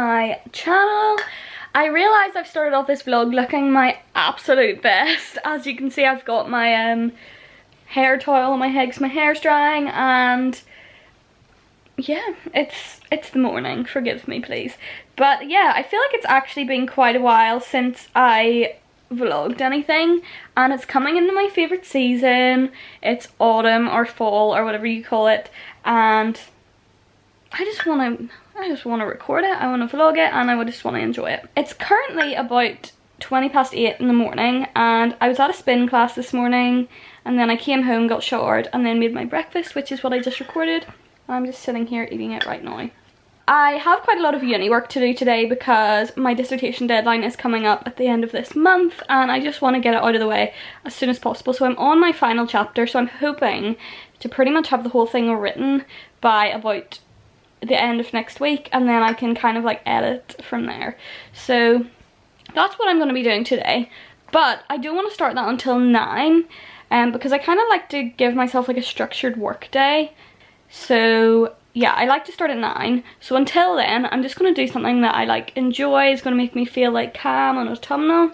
my channel. I realised I've started off this vlog looking my absolute best. As you can see, I've got my hair towel on my head because my hair's drying, and yeah, it's the morning, forgive me please. But yeah, I feel like it's actually been quite a while since I vlogged anything, and it's coming into my favourite season. It's autumn or fall or whatever you call it, and I just want to record it, I want to vlog it, and I just want to enjoy it. It's currently about 8:20 in the morning, and I was at a spin class this morning, and then I came home, got showered, and then made my breakfast, which is what I just recorded. I'm just sitting here eating it right now. I have quite a lot of uni work to do today because my dissertation deadline is coming up at the end of this month, and I just want to get it out of the way as soon as possible. So I'm on my final chapter, so I'm hoping to pretty much have the whole thing written by about the end of next week, and then I can kind of like edit from there. So that's what I'm going to be doing today, but I don't want to start that until 9 because I kind of like to give myself like a structured work day. So yeah, I like to start at 9, so until then I'm just going to do something that I like enjoy, is going to make me feel like calm and autumnal.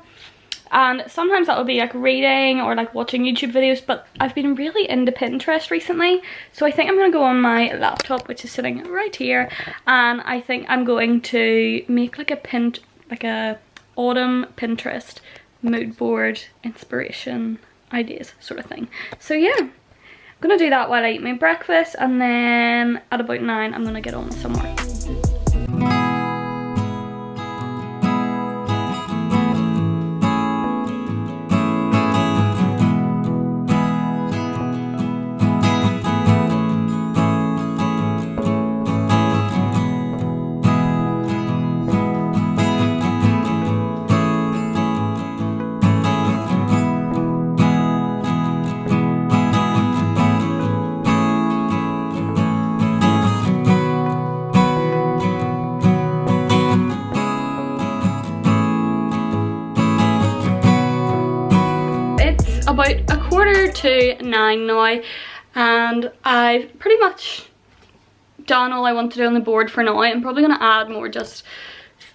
And sometimes that would be like reading or like watching YouTube videos, but I've been really into Pinterest recently, so I think I'm going to go on my laptop, which is sitting right here, and I think I'm going to make like a autumn Pinterest mood board inspiration ideas sort of thing. So yeah, I'm going to do that while I eat my breakfast, and then at about 9 I'm going to get on with some work. About 8:45 now, and I've pretty much done all I want to do on the board for now. I'm probably going to add more just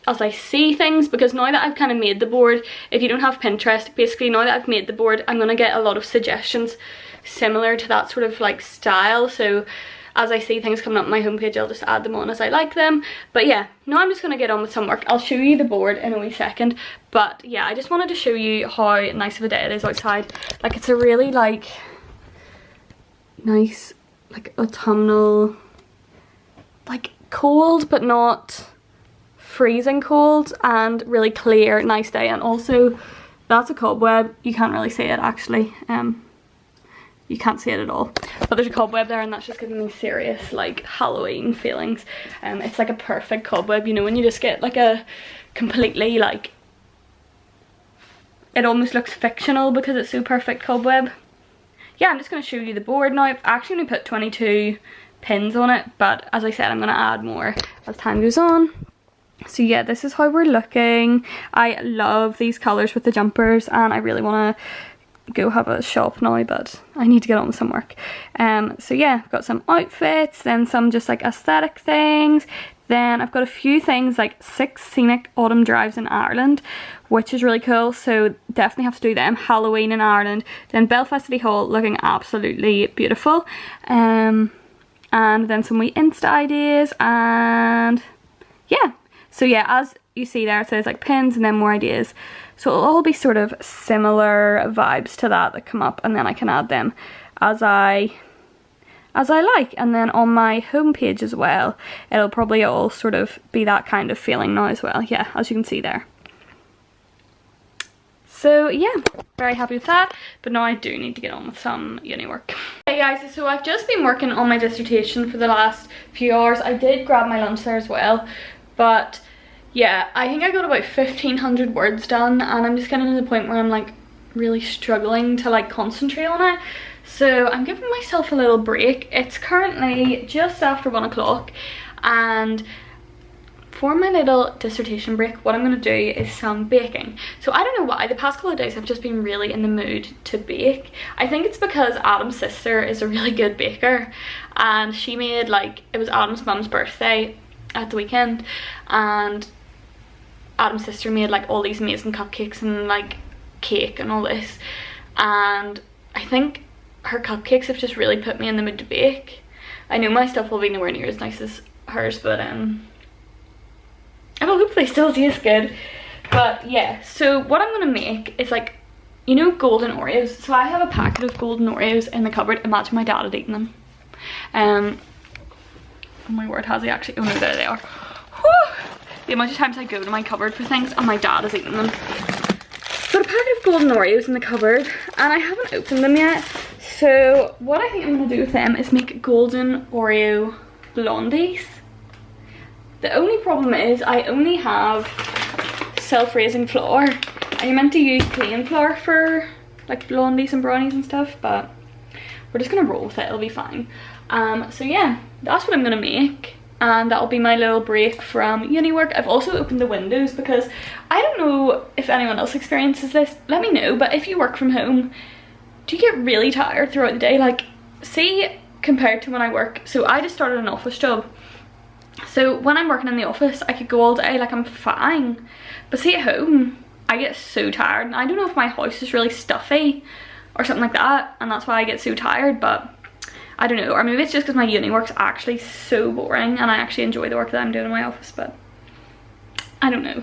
as I see things, because now that I've kind of made the board, if you don't have Pinterest, basically now that I've made the board, I'm going to get a lot of suggestions similar to that sort of like style. So as I see things coming up on my homepage, I'll just add them on as I like them. But yeah, now I'm just going to get on with some work. I'll show you the board in a wee second. But yeah, I just wanted to show you how nice of a day it is outside. Like, it's a really like nice, like autumnal, like cold but not freezing cold, and really clear, nice day. And also that's a cobweb. You can't really see it actually. You can't see it at all, but there's a cobweb there, and that's just giving me serious like Halloween feelings. It's like a perfect cobweb, you know, when you just get like a completely like, it almost looks fictional because it's so perfect cobweb. Yeah, I'm just going to show you the board now. I've actually only put 22 pins on it, but as I said, I'm going to add more as time goes on. So yeah, this is how we're looking. I love these colours with the jumpers, and I really want to go have a shop now, but I need to get on with some work. So yeah, I've got some outfits, then some just like aesthetic things, then I've got a few things like 6 scenic autumn drives in Ireland, which is really cool, so definitely have to do them. Halloween in Ireland, then Belfast City Hall looking absolutely beautiful, and then some wee Insta ideas, and yeah. So yeah, as you see there, it says like pins and then more ideas. So it'll all be sort of similar vibes to that come up, and then I can add them as I like. And then on my homepage as well, it'll probably all sort of be that kind of feeling now as well. Yeah, as you can see there. So yeah, very happy with that, but now I do need to get on with some uni work. Hey guys, so I've just been working on my dissertation for the last few hours. I did grab my lunch there as well, but yeah, I think I got about 1,500 words done, and I'm just getting to the point where I'm like really struggling to like concentrate on it. So I'm giving myself a little break. It's currently just after 1 o'clock, and for my little dissertation break, what I'm going to do is some baking. So I don't know why, the past couple of days I've just been really in the mood to bake. I think it's because Adam's sister is a really good baker, and she made like, it was Adam's mum's birthday at the weekend, and Adam's sister made like all these amazing cupcakes and like cake and all this, and I think her cupcakes have just really put me in the mood to bake. I know my stuff will be nowhere near as nice as hers, but it'll hopefully still taste good. But yeah, so what I'm gonna make is like, you know, golden Oreos. So I have a packet of golden Oreos in the cupboard. Imagine my dad had eaten them. Oh my word, has he actually? Oh no, there they are. Whew. The amount of times I go to my cupboard for things and my dad has eaten them. Got a packet of golden Oreos in the cupboard and I haven't opened them yet. So what I think I'm gonna do with them is make golden Oreo blondies. The only problem is I only have self-raising flour, and you're meant to use plain flour for like blondies and brownies and stuff, but we're just gonna roll with it, it'll be fine. So yeah, that's what I'm gonna make, and that'll be my little break from uni work. I've also opened the windows because I don't know if anyone else experiences this, let me know, but if you work from home, do you get really tired throughout the day? Like, see, compared to when I work, so I just started an office job. So when I'm working in the office, I could go all day, like I'm fine. But see at home, I get so tired. And I don't know if my house is really stuffy or something like that, and that's why I get so tired, but I don't know. Or maybe it's just because my uni work's actually so boring and I actually enjoy the work that I'm doing in my office, but I don't know.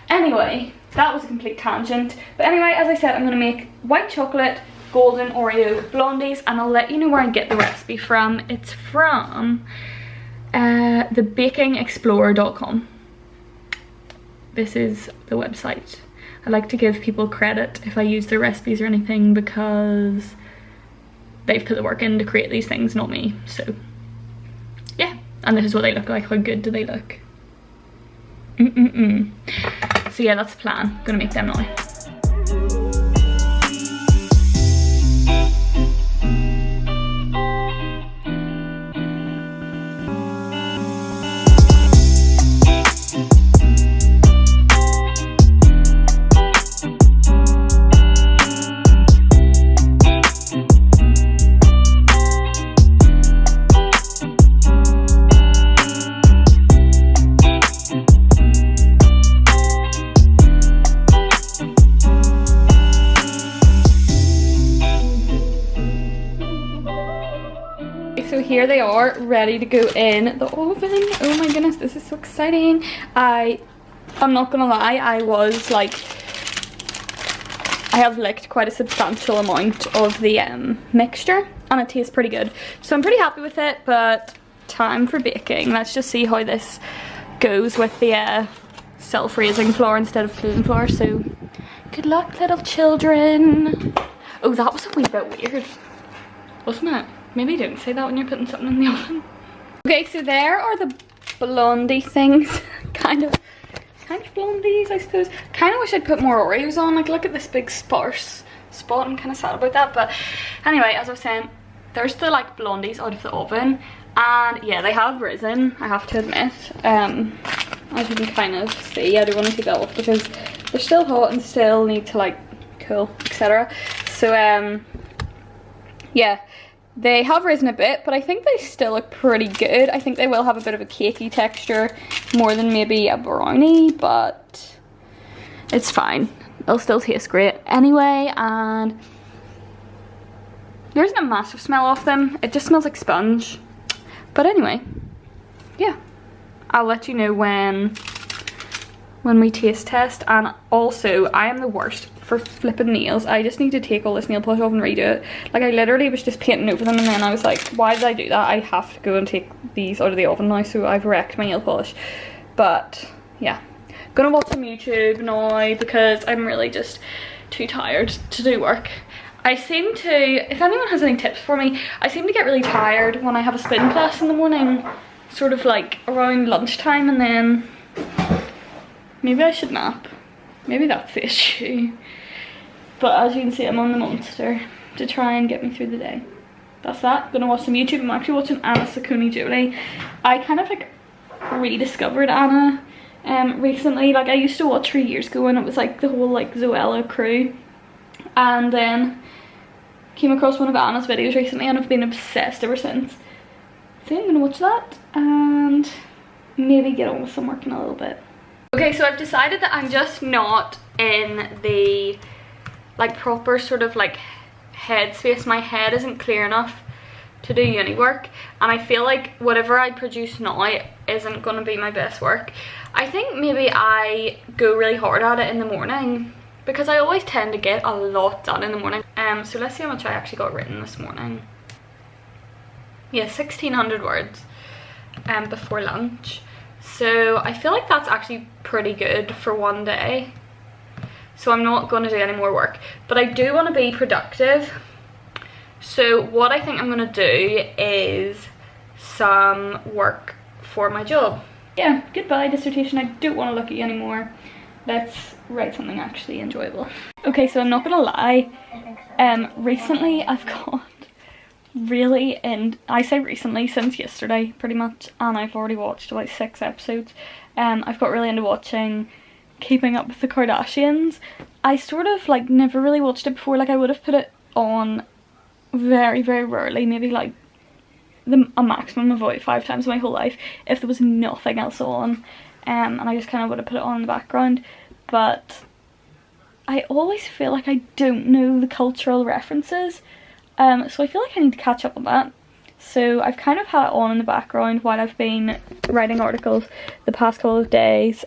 Anyway, that was a complete tangent. But anyway, as I said, I'm gonna make white chocolate golden Oreo blondies, and I'll let you know where I get the recipe from. It's from thebakingexplorer.com. This is the website. I like to give people credit if I use their recipes or anything because they've put the work in to create these things, not me. So yeah, and this is what they look like. How good do they look? So yeah, that's the plan. I'm gonna make them now. So here they are, ready to go in the oven. Oh my goodness, this is so exciting. I'm not gonna lie, I have licked quite a substantial amount of the mixture and it tastes pretty good. So I'm pretty happy with it, but time for baking. Let's just see how this goes with the self-raising flour instead of plain flour. So good luck, little children. Oh, that was a wee bit weird, wasn't it? Maybe don't say that when you're putting something in the oven. Okay, so there are the blondie things. kind of blondies, I suppose. Kind of wish I'd put more Oreos on. Like, look at this big sparse spot. I'm kind of sad about that. But anyway, as I was saying, there's the like blondies out of the oven. And yeah, they have risen, I have to admit. As you can kind of see, I don't want to take that off because they're still hot and still need to like cool, etc. So yeah. They have risen a bit, but I think they still look pretty good. I think they will have a bit of a cakey texture more than maybe a brownie, but it's fine. They'll still taste great anyway, and there isn't a massive smell off them. It just smells like sponge. But anyway, yeah. I'll let you know when we taste test. And also, I am the worst for flipping nails. I just need to take all this nail polish off and redo it. Like, I literally was just painting over them and then I was like, why did I do that? I have to go and take these out of the oven now, so I've wrecked my nail polish. But yeah, gonna watch some YouTube now because I'm really just too tired to do work. I seem to, if anyone has any tips for me, I seem to get really tired when I have a spin class in the morning, sort of like around lunchtime, and then maybe I should nap. Maybe that's the issue. But as you can see, I'm on the monster to try and get me through the day. That's that. Gonna watch some YouTube. I'm actually watching Anna Sakuni Jolie. I kind of like rediscovered Anna recently. Like, I used to watch her years ago and it was like the whole like Zoella crew. And then came across one of Anna's videos recently and I've been obsessed ever since. So I'm gonna watch that, and maybe get on with some work in a little bit. Okay, so I've decided that I'm just not in the like proper sort of like headspace. My head isn't clear enough to do uni work, and I feel like whatever I produce now isn't going to be my best work. I think maybe I go really hard at it in the morning, because I always tend to get a lot done in the morning. So let's see how much I actually got written this morning. Yeah, 1600 words before lunch. So I feel like that's actually pretty good for one day. So I'm not going to do any more work, but I do want to be productive. So what I think I'm going to do is some work for my job. Yeah, goodbye dissertation, I don't want to look at you anymore. Let's write something actually enjoyable. Okay, so I'm not gonna lie, recently I've got really, and I say recently, since yesterday pretty much, and I've already watched about 6 episodes. I've got really into watching Keeping Up with the Kardashians. I sort of like never really watched it before. Like I would have put it on very rarely, maybe like a maximum of about 5 times in my whole life if there was nothing else on, and I just kind of would have put it on in the background. But I always feel like I don't know the cultural references, so I feel like I need to catch up on that. So I've kind of had it on in the background while I've been writing articles the past couple of days.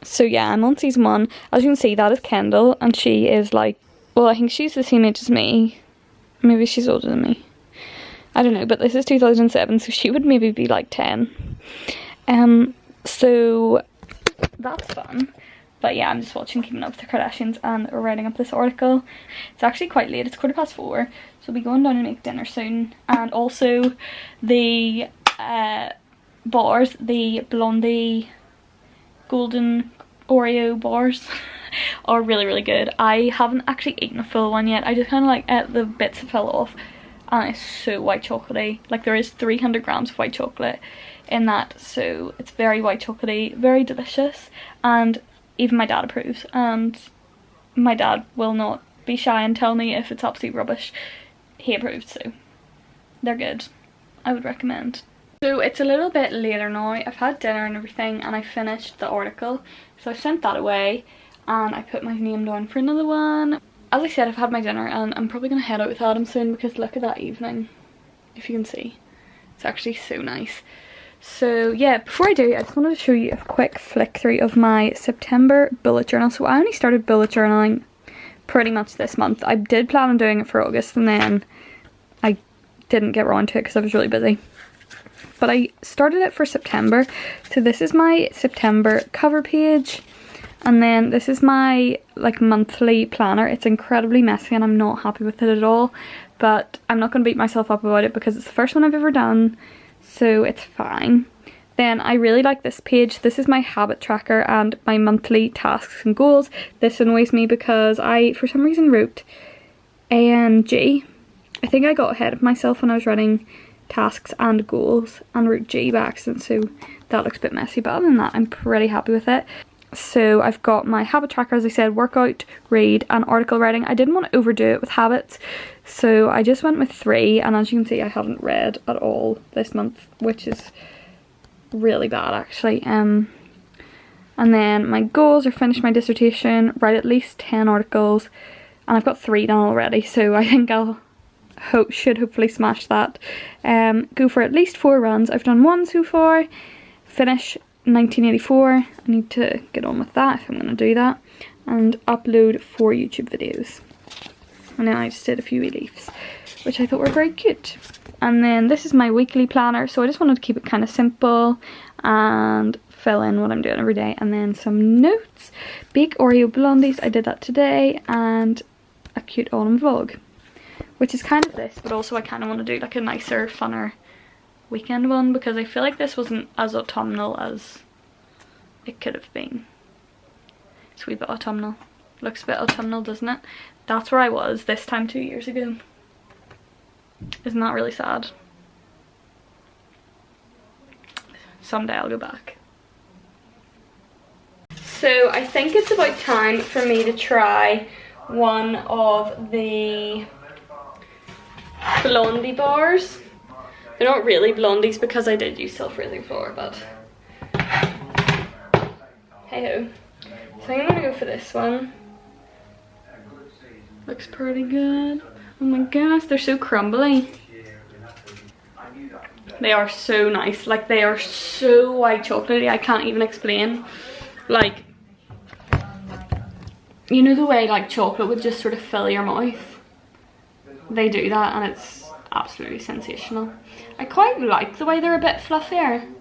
So yeah, I'm on season 1. As you can see, that is Kendall, and she is like, well, I think she's the same age as me. Maybe she's older than me. I don't know, but this is 2007, so she would maybe be like 10. So that's fun. But yeah, I'm just watching Keeping Up with the Kardashians and writing up this article. It's actually quite late, it's 4:15, so I'll be going down and make dinner soon. And also the bars, the Blondie golden Oreo bars are really good. I haven't actually eaten a full one yet. I just kind of like ate the bits that fell off, and it's so white chocolatey. Like there is 300 grams of white chocolate in that, so it's very white chocolatey, very delicious, and even my dad approves, and my dad will not be shy and tell me if it's absolute rubbish. He approves, so they're good. I would recommend. So it's a little bit later now. I've had dinner and everything, and I finished the article, so I sent that away and I put my name down for another one. As I said, I've had my dinner and I'm probably going to head out with Adam soon, because look at that evening, if you can see. It's actually so nice. So yeah, before I do, I just wanted to show you a quick flick through of my September bullet journal. So I only started bullet journaling pretty much this month. I did plan on doing it for August, and then I didn't get around to it because I was really busy. But I started it for September. So this is my September cover page. And then this is my like monthly planner. It's incredibly messy and I'm not happy with it at all. But I'm not going to beat myself up about it because it's the first one I've ever done. So it's fine. Then I really like this page. This is my habit tracker and my monthly tasks and goals. This annoys me because I, for some reason, wrote A and G. I think I got ahead of myself when I was writing tasks and goals and wrote G by accident, so that looks a bit messy, but other than that I'm pretty happy with it. So I've got my habit tracker, as I said, workout, read and article writing. I didn't want to overdo it with habits, so I just went with 3, and as you can see I haven't read at all this month, which is really bad actually. And then my goals are finish my dissertation, write at least 10 articles, and I've got 3 done already, so I think I'll should hopefully smash that. Go for at least 4 runs. I've done 1 so far. Finish 1984. I need to get on with that if I'm going to do that. And upload 4 YouTube videos. And then I just did a few reliefs, which I thought were very cute. And then this is my weekly planner, so I just wanted to keep it kind of simple and fill in what I'm doing every day. And then some notes. Bake Oreo blondies, I did that today, and a cute autumn vlog, which is kind of this, but also I kind of want to do like a nicer, funner weekend one, because I feel like this wasn't as autumnal as it could have been. It's a wee bit autumnal. Looks a bit autumnal, doesn't it? That's where I was this time 2 years ago. Isn't that really sad? Someday I'll go back. So I think it's about time for me to try one of the Blondie bars. They're not really blondies because I did use self-raising flour, but Hey-ho. So I'm gonna go for this one. Looks pretty good. Oh my goodness, they're so crumbly. They are so nice. Like, they are so white chocolatey, I can't even explain. Like, you know the way like chocolate would just sort of fill your mouth? They do that and it's absolutely sensational. I quite like the way they're a bit fluffier.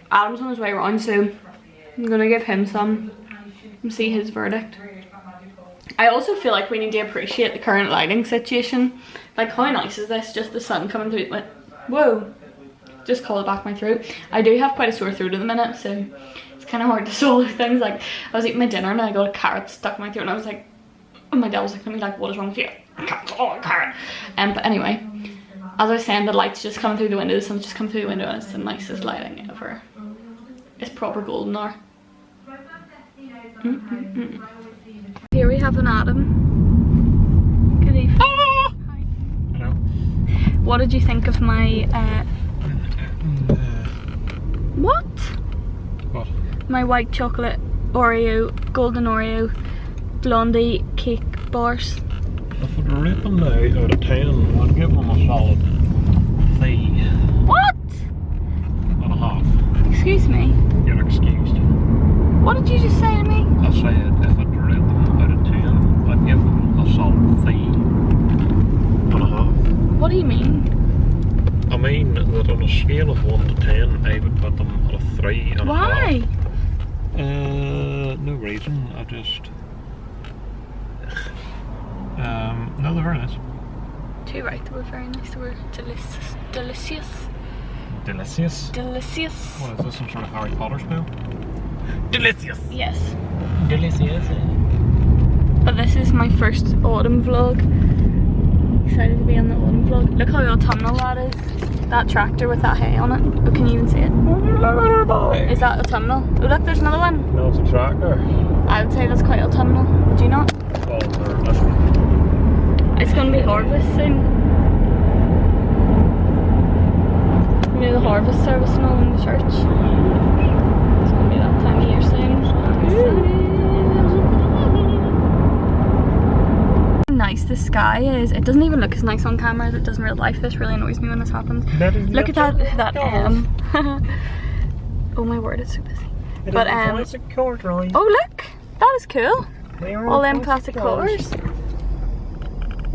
Adam's on his way around, so I'm gonna give him some and see his verdict. I also feel like we need to appreciate the current lighting situation. Like, how nice is this? Just the sun coming through. Whoa, just called back my throat. I do have quite a sore throat at the minute, so it's kind of hard to swallow things. Like, I was eating my dinner and I got a carrot stuck in my throat and I was like, and my dad was looking at me like, what is wrong with you? I can't swallow a carrot. But anyway, as I was saying, the light's just coming through the window, the sun's just coming through the window, and it's the nicest lighting ever. It's proper golden hour. Here we have an Adam. Good evening. Ah! Hi. Hello. What did you think of my what? What? My white chocolate Oreo, golden Oreo, blondie cake bars. If I'd rate them now out of 10, I'd give them a solid 3.5. What? Excuse me? You're excused. What did you just say to me? I said if I'd rate them out of 10, I'd give them a solid 3.5. What do you mean? I mean that on a scale of 1 to 10, I would put them at a 3.5. Why? No reason. I just. No, they're very nice. Too right, they were very nice. They were delicious. Delicious. Delicious. Delicious. What is this, some sort of Harry Potter spell? Delicious. Yes. Delicious. But this is my first autumn vlog. Excited to be on the autumn vlog. Look how autumnal that is. That tractor with that hay on it. Oh, can you even see it? Is that autumnal? Oh look, there's another one. No, it's a tractor. I would say that's quite autumnal. Would you not? Oh, they're different. It's going to be harvest soon. You know the harvest service and all in the church? It's going to be that time of year soon. Nice the sky is. It doesn't even look as nice on camera as it does in real life. This really annoys me when this happens. Look at that oh my word, it's so busy. But oh look, that is cool. All them plastic colours.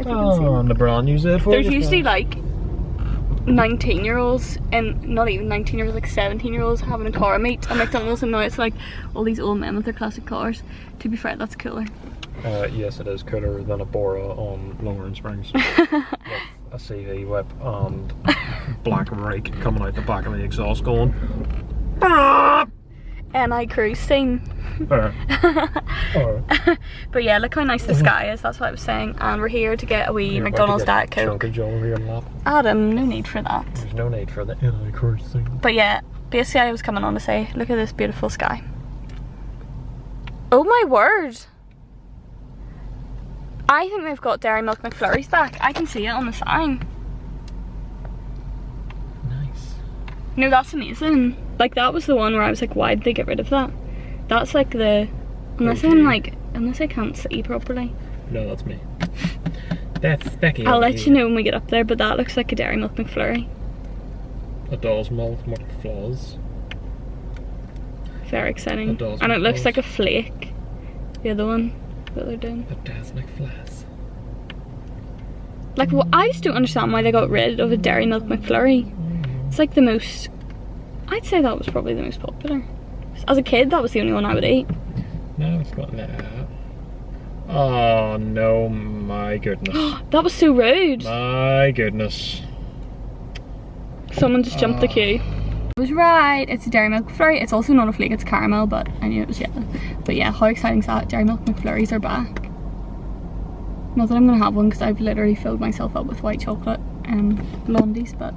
Oh, and the brand new Z4. There's usually like 19-year-olds and not even 19-year-olds, like 17-year-olds having a car meet at McDonald's, and now it's like all these old men with their classic cars. To be fair, that's cooler. Yes, it is cooler than a Bora on Longern Springs. With a CV whip and black rake coming out the back of the exhaust going. And I cruise scene. But yeah, look how nice the sky is, that's what I was saying. And we're here to get a wee McDonald's Diet Coke. Adam, no need for that. There's no need for the cruise thing. But yeah, basically I was coming on to say, look at this beautiful sky. Oh my word! I think they've got Dairy Milk McFlurries back. I can see it on the sign. Nice. No, that's amazing. Like, that was the one where I was like, why did they get rid of that? That's like the, unless I can't see properly. No, that's me. That's Becky. I'll let you know when we get up there, but that looks like a Dairy Milk McFlurry. It does, more with the flaws. Very exciting. And it looks like a flake. The other one that they're doing. It does like flaws. Like, well, I just don't understand why they got rid of a Dairy Milk McFlurry. It's like the most, I'd say that was probably the most popular. As a kid, that was the only one I would eat. No, it's got that. Oh no, my goodness. That was so rude. My goodness. Someone just jumped the queue. I was right, it's a Dairy Milk McFlurry. It's also not a flake, it's caramel, but I knew it was yellow. But yeah, how exciting is that? Dairy Milk McFlurries are back. Not that I'm going to have one because I've literally filled myself up with white chocolate and blondies, but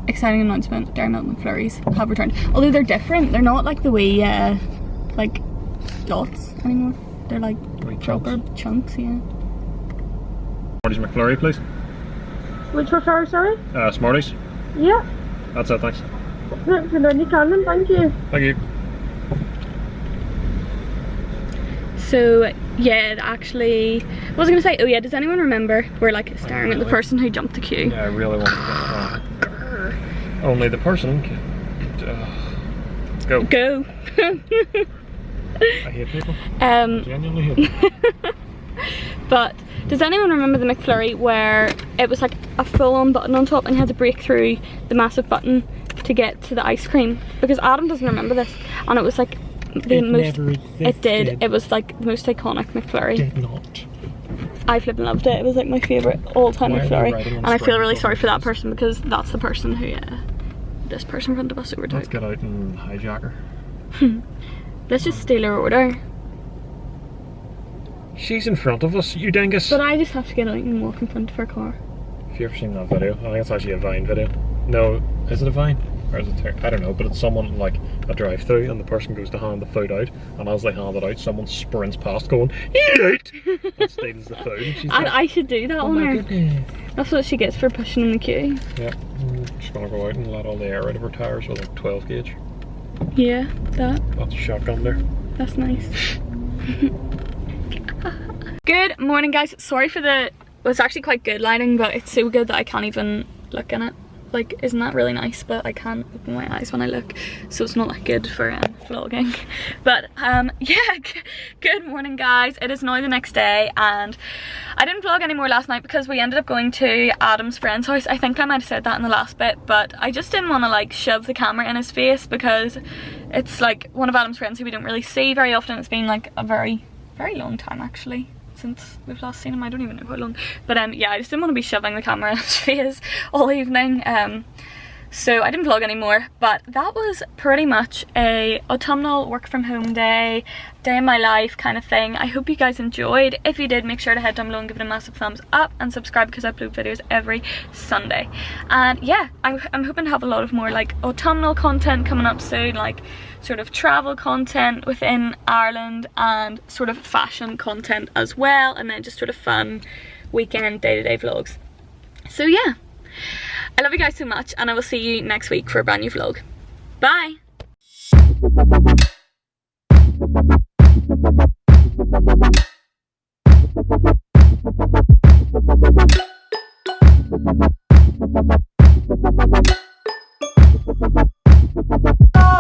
exciting announcement, Dairy Milk McFlurries have returned. Although they're different, they're not like the wee like dots anymore. They're like proper chunks, yeah. Smarties McFlurry, please. Which McFlurry, sorry? Smarties. Yeah. That's it, thanks. Thanks for doing your canon, thank you. Thank you. So yeah, actually, what was I gonna say? Oh yeah, does anyone remember we're like staring at the person who jumped the queue? Yeah, I really want to only the person can, go. Go. I hate people. Genuinely hate people. But does anyone remember the McFlurry where it was like a full-on button on top and you had to break through the massive button to get to the ice cream? Because Adam doesn't remember this, and it was like the most. It did. It was like the most iconic McFlurry. Did not. I flipping loved it. It was like my favourite all-time Why are they McFlurry, writing on and I feel spring really sorry for that buttons? person because that's the person who this person in front of us Let's overtook. get out and hijack her. Let's just steal her order. She's in front of us, you dingus. But I just have to get out and walk in front of her car. If you've ever seen that video, I think it's actually a Vine video. No, is it a Vine? Or is it, I don't know, but it's someone like a drive-through and the person goes to hand the food out, and as they hand it out, someone sprints past going, eat! And steals the food. And she's like, I should do that oh on my her. goodness. That's what she gets for pushing in the queue. Yeah, she's gonna go out and let all the air out of her tires with like 12 gauge. Yeah, that. That's a shotgun there. That's nice. Good morning, guys. Sorry for the... Well, it's actually quite good lighting, but it's so good that I can't even look in it. Like, isn't that really nice? But I can't open my eyes when I look, so it's not that good for vlogging. But yeah, good morning, guys. It is now the next day, and I didn't vlog anymore last night because we ended up going to Adam's friend's house. I think I might have said that in the last bit, but I just didn't want to like shove the camera in his face because it's like one of Adam's friends who we don't really see very often. It's been like a very long time actually since we've last seen him. I don't even know how long, but yeah, I just didn't want to be shoving the camera in his face all evening, so I didn't vlog anymore. But that was pretty much a autumnal work from home day in my life kind of thing. I hope you guys enjoyed. If you did, make sure to head down below and give it a massive thumbs up and subscribe because I upload videos every Sunday. And yeah, I'm hoping to have a lot of more like autumnal content coming up soon, like sort of travel content within Ireland and sort of fashion content as well, and then just sort of fun weekend day-to-day vlogs. So yeah, I love you guys so much, and I will see you next week for a brand new vlog. Bye!